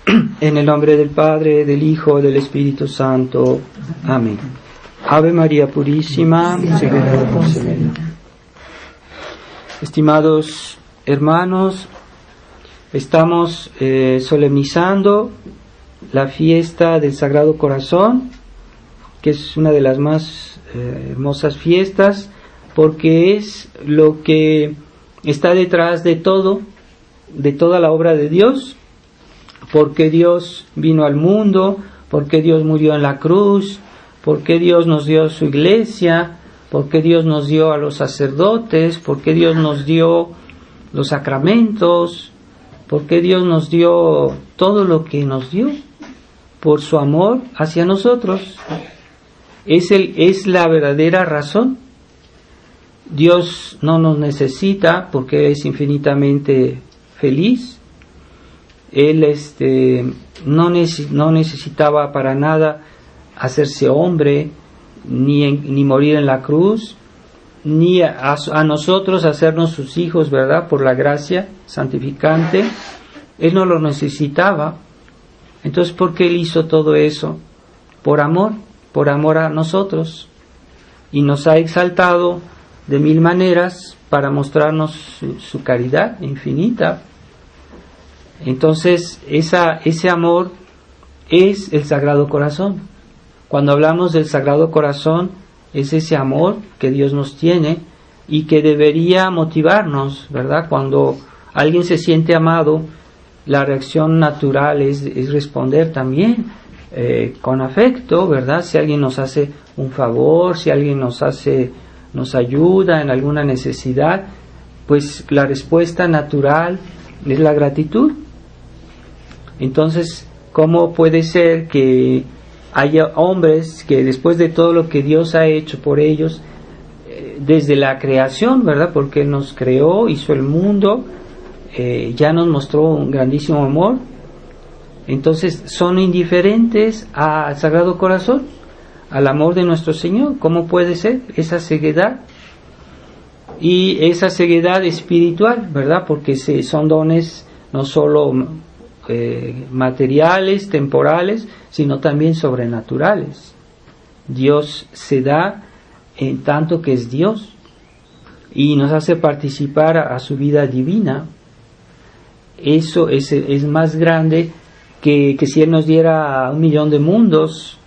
En el nombre del Padre, del Hijo, del Espíritu Santo. Amén. Ave María Purísima, sin pecado concebida. Estimados hermanos, estamos solemnizando la fiesta del Sagrado Corazón, que es una de las más hermosas fiestas, porque es lo que está detrás de todo, de toda la obra de Dios, porque Dios vino al mundo, porque Dios murió en la cruz, porque Dios nos dio su iglesia, porque Dios nos dio a los sacerdotes, porque Dios nos dio los sacramentos, porque Dios nos dio todo lo que nos dio, por su amor hacia nosotros. Es la verdadera razón. Dios no nos necesita porque es infinitamente feliz. Él no necesitaba para nada hacerse hombre, ni morir en la cruz, ni a nosotros hacernos sus hijos, ¿verdad? Por la gracia santificante. Él no lo necesitaba. Entonces, ¿por qué Él hizo todo eso? Por amor a nosotros. Y nos ha exaltado de mil maneras para mostrarnos su caridad infinita. Entonces, ese amor es el Sagrado Corazón. Cuando hablamos del Sagrado Corazón, es ese amor que Dios nos tiene y que debería motivarnos, ¿verdad? Cuando alguien se siente amado, la reacción natural es responder también con afecto, ¿verdad? Si alguien nos hace un favor, si alguien nos ayuda en alguna necesidad, pues la respuesta natural es la gratitud. Entonces, ¿cómo puede ser que haya hombres que después de todo lo que Dios ha hecho por ellos, desde la creación, ¿verdad? Porque Él nos creó, hizo el mundo, ya nos mostró un grandísimo amor, entonces son indiferentes al Sagrado Corazón, al amor de nuestro Señor? ¿Cómo puede ser esa ceguedad? Y esa ceguedad espiritual, ¿verdad? Porque son dones no solo materiales, temporales, sino también sobrenaturales. Dios se da en tanto que es Dios y nos hace participar a su vida divina. Eso es más grande que si Él nos diera 1,000,000 de mundos,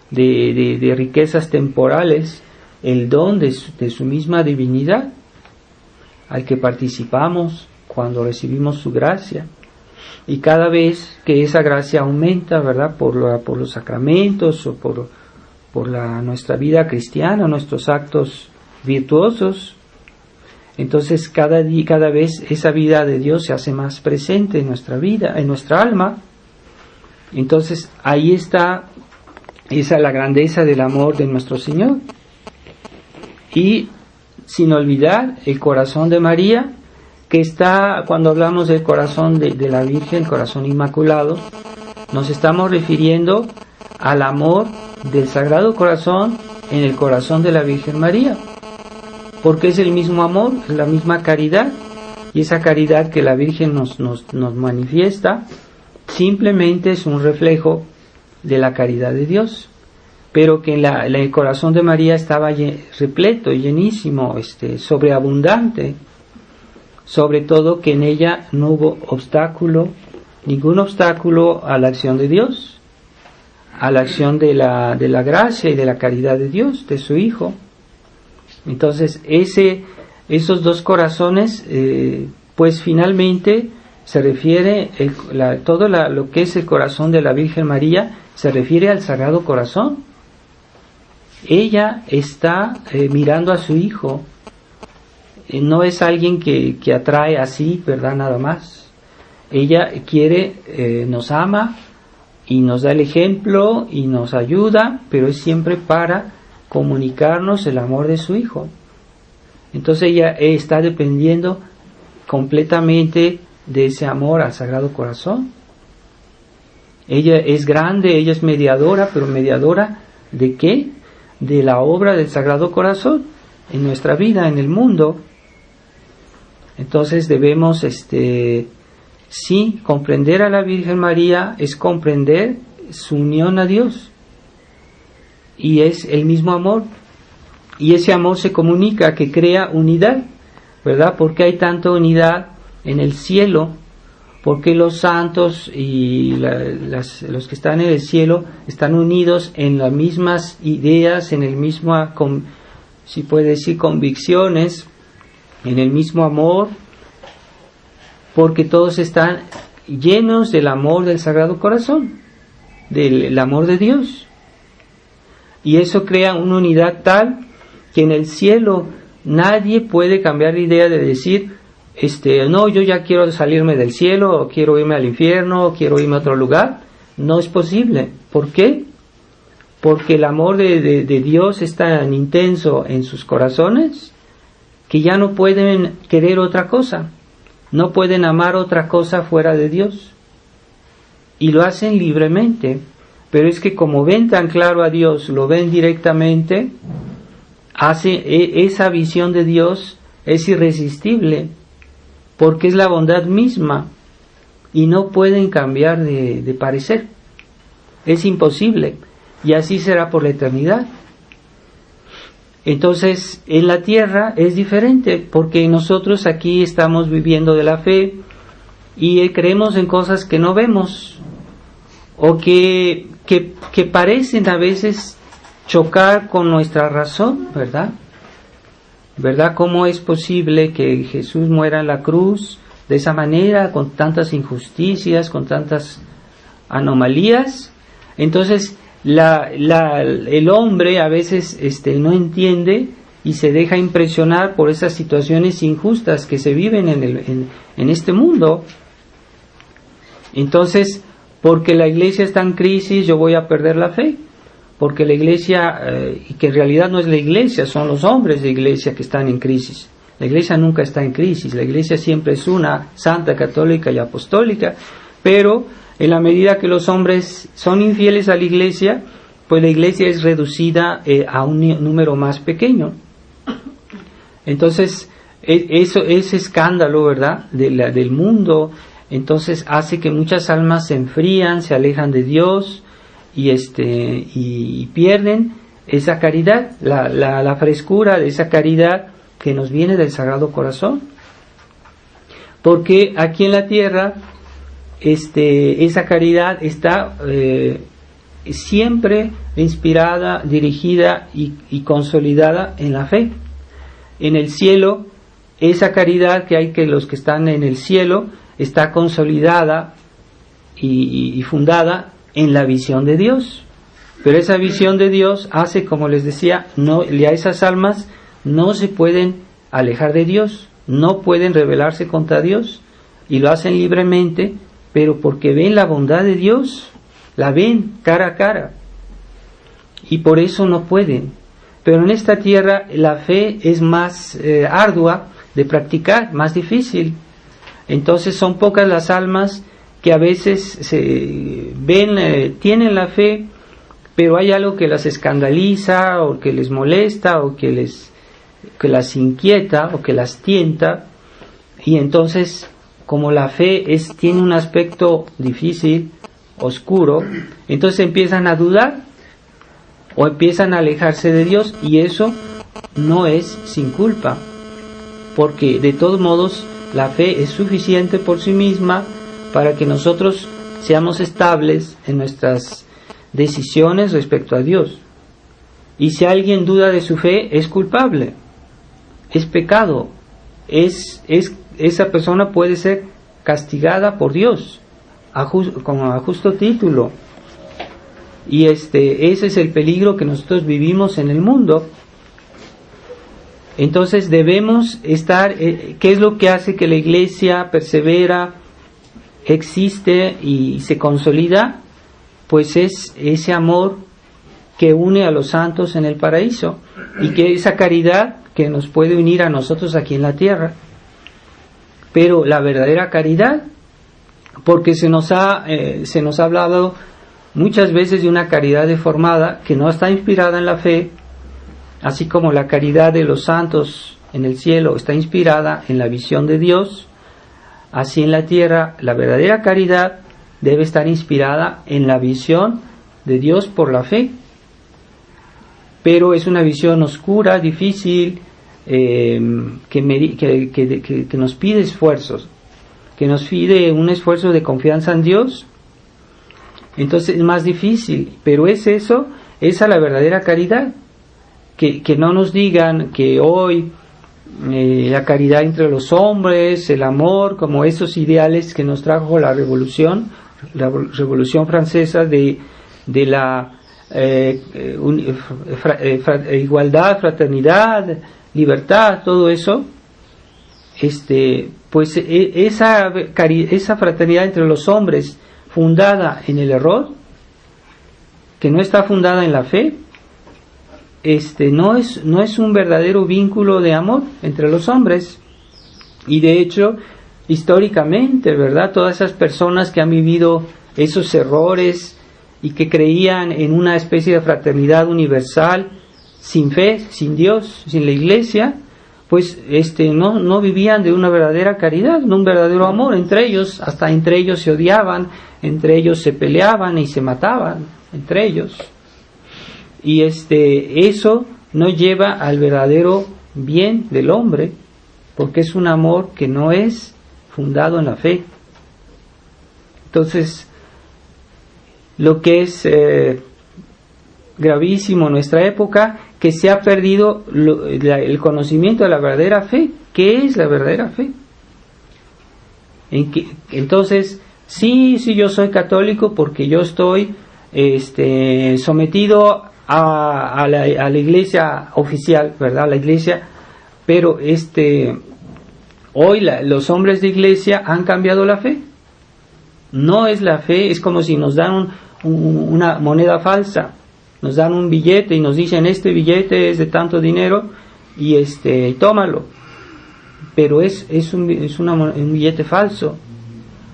de riquezas temporales, el don de su misma divinidad, al que participamos cuando recibimos su gracia. Y cada vez que esa gracia aumenta, ¿verdad? Por los sacramentos o por nuestra vida cristiana, nuestros actos virtuosos, entonces cada vez esa vida de Dios se hace más presente en nuestra vida, en nuestra alma. Entonces ahí está la grandeza del amor de nuestro Señor. Y sin olvidar el corazón de María, que está, cuando hablamos del corazón de la Virgen, el corazón inmaculado, nos estamos refiriendo al amor del Sagrado Corazón en el corazón de la Virgen María, porque es el mismo amor, la misma caridad, y esa caridad que la Virgen nos manifiesta simplemente es un reflejo de la caridad de Dios, pero que el corazón de María estaba repleto, llenísimo, sobreabundante. Sobre todo que en ella no hubo ningún obstáculo a la acción de Dios, a la acción de la gracia y de la caridad de Dios, de su Hijo. Entonces esos dos corazones, pues finalmente se refiere, todo lo que es el corazón de la Virgen María, se refiere al Sagrado Corazón. Ella está mirando a su Hijo. No es alguien que atrae así, ¿verdad? Nada más. Ella nos ama y nos da el ejemplo y nos ayuda, pero es siempre para comunicarnos el amor de su Hijo. Entonces ella está dependiendo completamente de ese amor al Sagrado Corazón. Ella es grande, ella es mediadora, pero mediadora ¿de qué? De la obra del Sagrado Corazón en nuestra vida, en el mundo. Entonces debemos Sí, comprender a la Virgen María es comprender su unión a Dios. Y es el mismo amor. Y ese amor se comunica, que crea unidad, ¿verdad? Porque hay tanta unidad en el cielo, porque los santos y los que están en el cielo están unidos en las mismas ideas, en el mismo, si puede decir, convicciones, en el mismo amor, porque todos están llenos del amor del Sagrado Corazón, del amor de Dios. Y eso crea una unidad tal que en el cielo nadie puede cambiar la idea de decir, no, yo ya quiero salirme del cielo, o quiero irme al infierno, o quiero irme a otro lugar. No es posible. ¿Por qué? Porque el amor de Dios es tan intenso en sus corazones que ya no pueden querer otra cosa, no pueden amar otra cosa fuera de Dios, y lo hacen libremente. Pero es que como ven tan claro a Dios, lo ven directamente, esa visión de Dios es irresistible, porque es la bondad misma, y no pueden cambiar de parecer. Es imposible, y así será por la eternidad. Entonces, en la tierra es diferente, porque nosotros aquí estamos viviendo de la fe, y creemos en cosas que no vemos, o que parecen a veces chocar con nuestra razón, ¿verdad? ¿Verdad? ¿Cómo es posible que Jesús muera en la cruz de esa manera, con tantas injusticias, con tantas anomalías? Entonces, el hombre a veces no entiende y se deja impresionar por esas situaciones injustas que se viven en este mundo. Entonces, porque la iglesia está en crisis, yo voy a perder la fe. Porque la iglesia, y que en realidad no es la iglesia, son los hombres de iglesia que están en crisis. La iglesia nunca está en crisis, la iglesia siempre es una, santa, católica y apostólica, pero en la medida que los hombres son infieles a la iglesia, pues la iglesia es reducida a un número más pequeño. Entonces, ese escándalo, ¿verdad?, del mundo, entonces hace que muchas almas se enfrían, se alejan de Dios, y pierden esa caridad, la frescura de esa caridad que nos viene del Sagrado Corazón. Porque aquí en la tierra esa caridad está siempre inspirada, dirigida y consolidada en la fe. En el cielo, esa caridad que hay, que los que están en el cielo, está consolidada y fundada en la visión de Dios. Pero esa visión de Dios hace, como les decía, a esas almas no se pueden alejar de Dios, no pueden rebelarse contra Dios, y lo hacen libremente, pero porque ven la bondad de Dios, la ven cara a cara, y por eso no pueden. Pero en esta tierra la fe es más ardua de practicar, más difícil. Entonces son pocas las almas que a veces se ven, tienen la fe, pero hay algo que las escandaliza, o que les molesta, o que las inquieta, o que las tienta, y entonces, como la fe tiene un aspecto difícil, oscuro, entonces empiezan a dudar, o empiezan a alejarse de Dios, y eso no es sin culpa, porque de todos modos la fe es suficiente por sí misma para que nosotros seamos estables en nuestras decisiones respecto a Dios. Y si alguien duda de su fe, es culpable, es pecado, esa persona puede ser castigada por Dios como a justo título. Y ese es el peligro que nosotros vivimos en el mundo. Entonces debemos estar, ¿qué es lo que hace que la iglesia persevera, existe y se consolida? Pues es ese amor que une a los santos en el paraíso, y que esa caridad que nos puede unir a nosotros aquí en la tierra. Pero la verdadera caridad, porque se nos ha hablado muchas veces de una caridad deformada que no está inspirada en la fe, así como la caridad de los santos en el cielo está inspirada en la visión de Dios. así en la tierra la verdadera caridad debe estar inspirada en la visión de Dios por la fe. Pero es una visión oscura, difícil, que nos pide esfuerzos, que nos pide un esfuerzo de confianza en Dios. Entonces es más difícil, pero es eso, esa la verdadera caridad. Que no nos digan que hoy la caridad entre los hombres, el amor, como esos ideales que nos trajo la Revolución Francesa de la igualdad, fraternidad, libertad, todo eso, pues esa fraternidad entre los hombres fundada en el error, que no está fundada en la fe, no es un verdadero vínculo de amor entre los hombres. Y de hecho, históricamente, ¿verdad? Todas esas personas que han vivido esos errores y que creían en una especie de fraternidad universal, sin fe, sin Dios, sin la Iglesia, pues no vivían de una verdadera caridad, de un verdadero amor entre ellos. Hasta entre ellos se odiaban, entre ellos se peleaban y se mataban entre ellos. Y eso no lleva al verdadero bien del hombre, porque es un amor que no es fundado en la fe. Entonces, lo que es gravísimo en nuestra época, que se ha perdido el conocimiento de la verdadera fe. ¿Qué es la verdadera fe? Entonces, sí, yo soy católico porque yo estoy sometido a la iglesia oficial, ¿verdad? La iglesia, pero hoy los hombres de iglesia han cambiado la fe. No es la fe, es como si nos dan una moneda falsa, nos dan un billete y nos dicen este billete es de tanto dinero y tómalo, pero es un billete falso.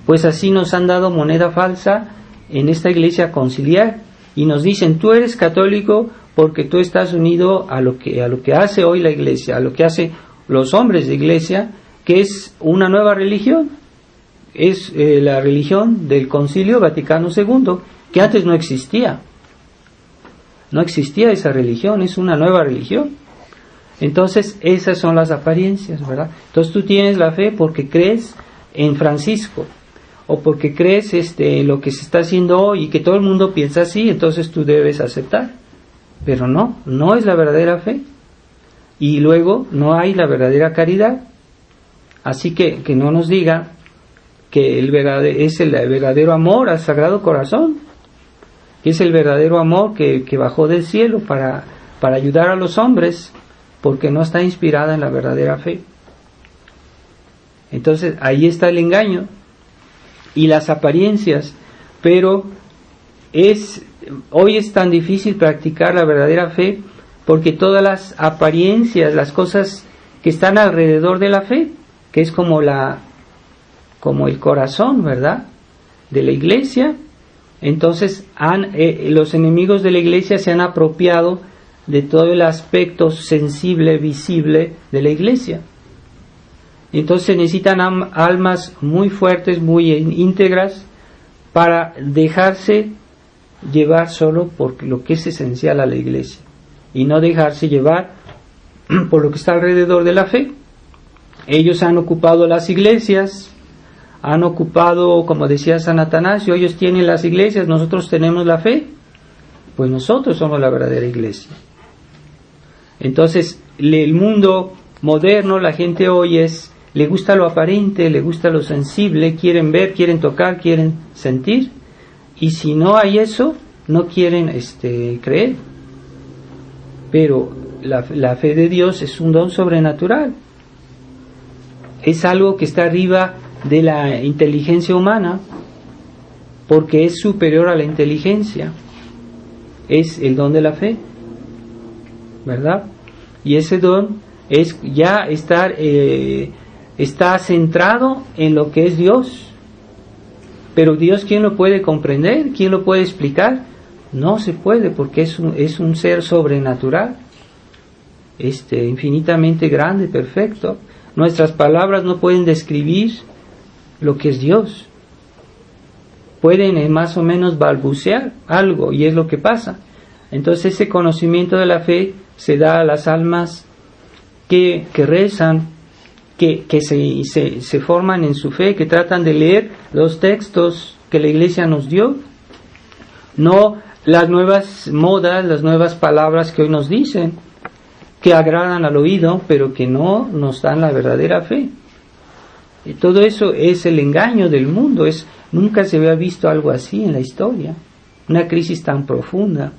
Pues así nos han dado moneda falsa en esta iglesia conciliar y nos dicen tú eres católico porque tú estás unido a lo que hace hoy la iglesia, a lo que hacen los hombres de iglesia, que es una nueva religión. Es la religión del Concilio Vaticano II, que antes no existía. No existía esa religión, es una nueva religión. Entonces, esas son las apariencias, ¿verdad? Entonces tú tienes la fe porque crees en Francisco, o porque crees en lo que se está haciendo hoy y que todo el mundo piensa así, entonces tú debes aceptar. Pero no es la verdadera fe. Y luego no hay la verdadera caridad. Así que no nos diga que es el verdadero amor al Sagrado Corazón, que es el verdadero amor que bajó del cielo para ayudar a los hombres, porque no está inspirada en la verdadera fe. Entonces ahí está el engaño y las apariencias, pero hoy es tan difícil practicar la verdadera fe porque todas las apariencias, las cosas que están alrededor de la fe, que es como el corazón, ¿verdad?, de la iglesia, entonces los enemigos de la iglesia se han apropiado de todo el aspecto sensible, visible de la iglesia. Entonces necesitan almas muy fuertes, muy íntegras, para dejarse llevar solo por lo que es esencial a la iglesia y no dejarse llevar por lo que está alrededor de la fe. Ellos han ocupado las iglesias, han ocupado, como decía San Atanasio, ellos tienen las iglesias, nosotros tenemos la fe, pues nosotros somos la verdadera iglesia. Entonces el mundo moderno, la gente hoy le gusta lo aparente, le gusta lo sensible, quieren ver, quieren tocar, quieren sentir, y si no hay eso, no quieren creer. Pero la fe de Dios es un don sobrenatural, es algo que está arriba de la inteligencia humana, porque es superior a la inteligencia, es el don de la fe, ¿verdad? Y ese don es ya está centrado en lo que es Dios. Pero Dios, ¿quién lo puede comprender? ¿Quién lo puede explicar? No se puede, porque es un ser sobrenatural, infinitamente grande, perfecto. Nuestras palabras no pueden describir lo que es Dios. Pueden más o menos balbucear algo, y es lo que pasa. Entonces ese conocimiento de la fe se da a las almas que rezan, que se forman en su fe, que tratan de leer los textos que la Iglesia nos dio, no las nuevas modas, las nuevas palabras que hoy nos dicen, que agradan al oído, pero que no nos dan la verdadera fe. Y todo eso es el engaño del mundo. Nunca se había visto algo así en la historia, una crisis tan profunda.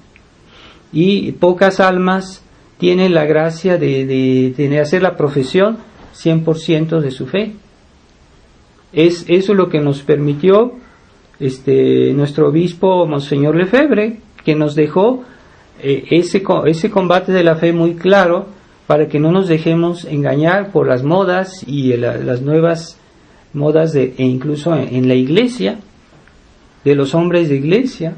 Y pocas almas tienen la gracia de hacer la profesión 100% de su fe. Es eso lo que nos permitió nuestro obispo Monseñor Lefebvre, que nos dejó ese combate de la fe muy claro, para que no nos dejemos engañar por las modas y las nuevas modas e incluso en la iglesia, de los hombres de iglesia,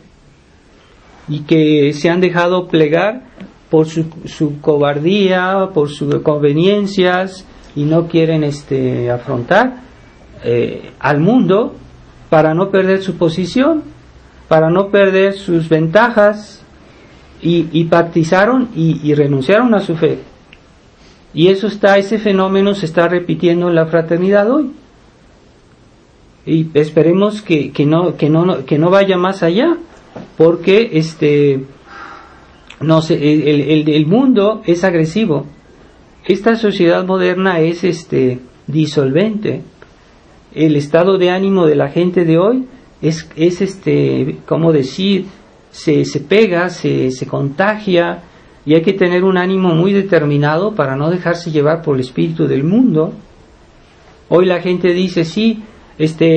y que se han dejado plegar por su cobardía, por sus conveniencias, y no quieren afrontar al mundo para no perder su posición, para no perder sus ventajas, y pactizaron y renunciaron a su fe. Y ese fenómeno se está repitiendo en la fraternidad hoy. Y esperemos que no vaya más allá, porque el mundo es agresivo. Esta sociedad moderna es disolvente. El estado de ánimo de la gente de hoy es ¿cómo decir? Se pega, se contagia, y hay que tener un ánimo muy determinado para no dejarse llevar por el espíritu del mundo. Hoy la gente dice, sí,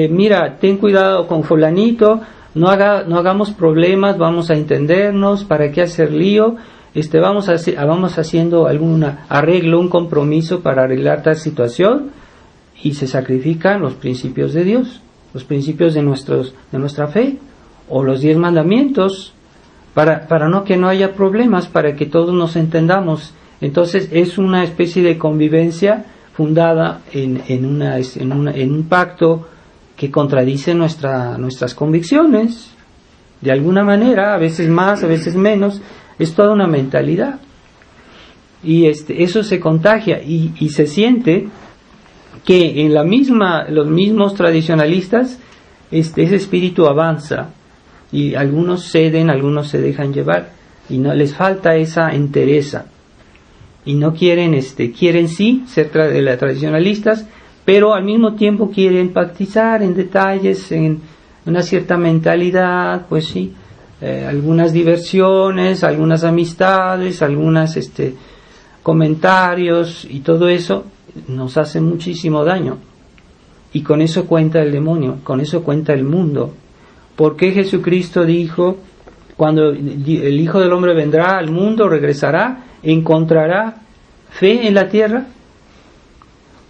mira, ten cuidado con fulanito, no hagamos problemas, vamos a entendernos, ¿para qué hacer lío? Vamos haciendo algún arreglo, un compromiso para arreglar tal situación, y se sacrifican los principios de Dios, los principios de nuestra fe, o los 10 mandamientos, para que no haya problemas, para que todos nos entendamos. Entonces es una especie de convivencia fundada en un pacto que contradice nuestras convicciones, de alguna manera, a veces más, a veces menos. Es toda una mentalidad, y eso se contagia, y se siente que en los mismos tradicionalistas ese espíritu avanza, y algunos ceden, algunos se dejan llevar, y no les falta esa entereza, y no quieren sí ser tradicionalistas, pero al mismo tiempo quieren pactizar en detalles, en una cierta mentalidad, pues sí, algunas diversiones, algunas amistades, algunas comentarios, y todo eso nos hace muchísimo daño. Y con eso cuenta el demonio, con eso cuenta el mundo. ¿Por qué Jesucristo dijo, cuando el Hijo del Hombre vendrá al mundo, regresará, encontrará fe en la tierra?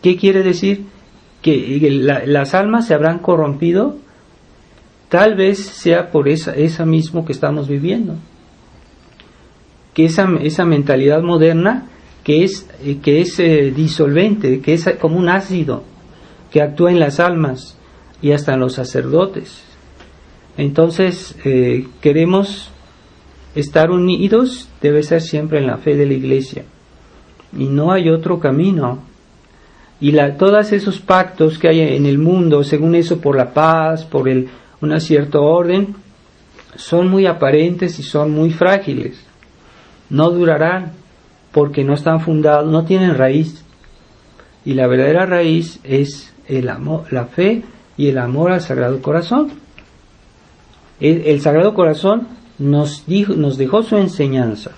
¿Qué quiere decir? Que las almas se habrán corrompido. Tal vez sea por esa mismo que estamos viviendo, que esa mentalidad moderna que es disolvente, que es como un ácido que actúa en las almas y hasta en los sacerdotes. Entonces queremos estar unidos, debe ser siempre en la fe de la Iglesia, y no hay otro camino. Y todos esos pactos que hay en el mundo, según eso, por la paz, por un cierto orden, son muy aparentes y son muy frágiles. No durarán porque no están fundados, no tienen raíz. Y la verdadera raíz es el amor, la fe y el amor al Sagrado Corazón. El Sagrado Corazón nos dejó su enseñanza,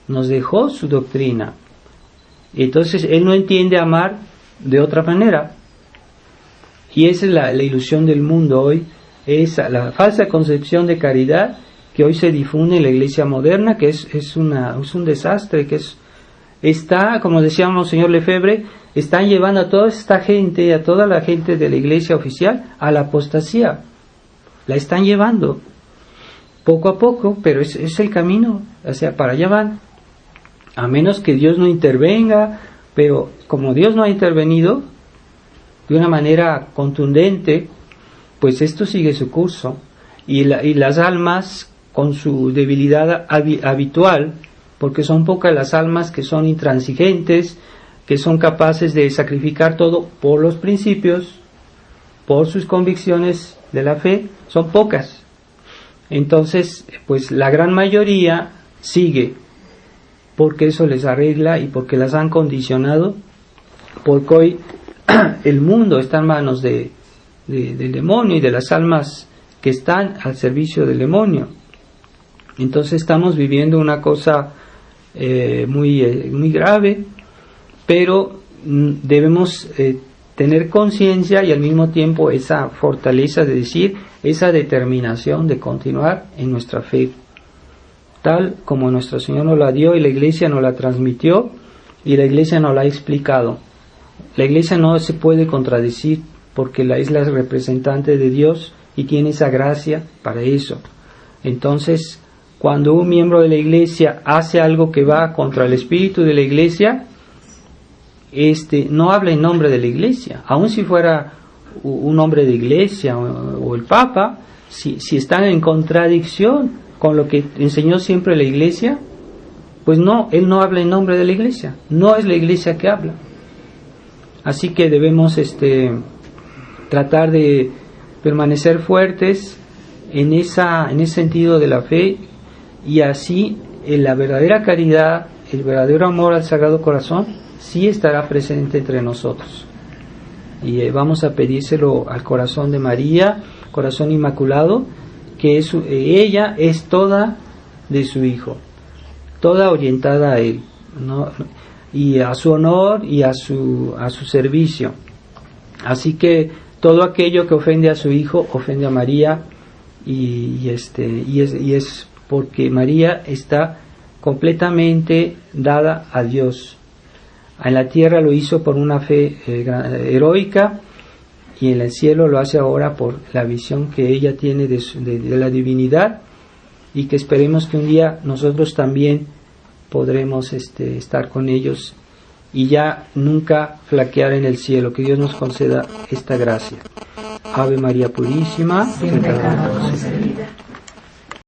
nos dejó su doctrina. Entonces Él no entiende amar de otra manera. Y esa es la ilusión del mundo hoy, es la falsa concepción de caridad que hoy se difunde en la iglesia moderna, que es un desastre, que está, como decíamos señor Lefebvre, están llevando a toda esta gente, a toda la gente de la iglesia oficial, a la apostasía. La están llevando poco a poco, pero es el camino, o sea, para allá van. A menos que Dios no intervenga, pero como Dios no ha intervenido, de una manera contundente, pues esto sigue su curso, y las almas con su debilidad habitual, porque son pocas las almas que son intransigentes, que son capaces de sacrificar todo por los principios, por sus convicciones de la fe, son pocas. Entonces, pues la gran mayoría sigue, porque eso les arregla y porque las han condicionado, porque hoy el mundo está en manos del demonio y de las almas que están al servicio del demonio. Entonces estamos viviendo una cosa muy grave, pero debemos tener conciencia y al mismo tiempo esa fortaleza de decir, esa determinación de continuar en nuestra fe, tal como nuestro Señor nos la dio y la Iglesia nos la transmitió y la Iglesia nos la ha explicado. La Iglesia no se puede contradecir porque es la representante de Dios y tiene esa gracia para eso. Entonces, cuando un miembro de la Iglesia hace algo que va contra el espíritu de la Iglesia, no habla en nombre de la Iglesia, aun si fuera un hombre de Iglesia o el Papa, si están en contradicción con lo que enseñó siempre la Iglesia, pues no, él no habla en nombre de la Iglesia, no es la Iglesia que habla. Así que debemos tratar de permanecer fuertes en ese sentido de la fe, y así la verdadera caridad, el verdadero amor al Sagrado Corazón sí estará presente entre nosotros. Y vamos a pedírselo al corazón de María, corazón inmaculado, que ella es toda de su Hijo, toda orientada a Él, ¿no? Y a su honor y a su servicio. Así que todo aquello que ofende a su Hijo ofende a María, y es porque María está completamente dada a Dios. En la tierra lo hizo por una fe heroica, y en el cielo lo hace ahora por la visión que ella tiene de la divinidad, y que esperemos que un día nosotros también podremos estar con ellos y ya nunca flaquear en el cielo. Que Dios nos conceda esta gracia. Ave María Purísima, sin pecado concebida.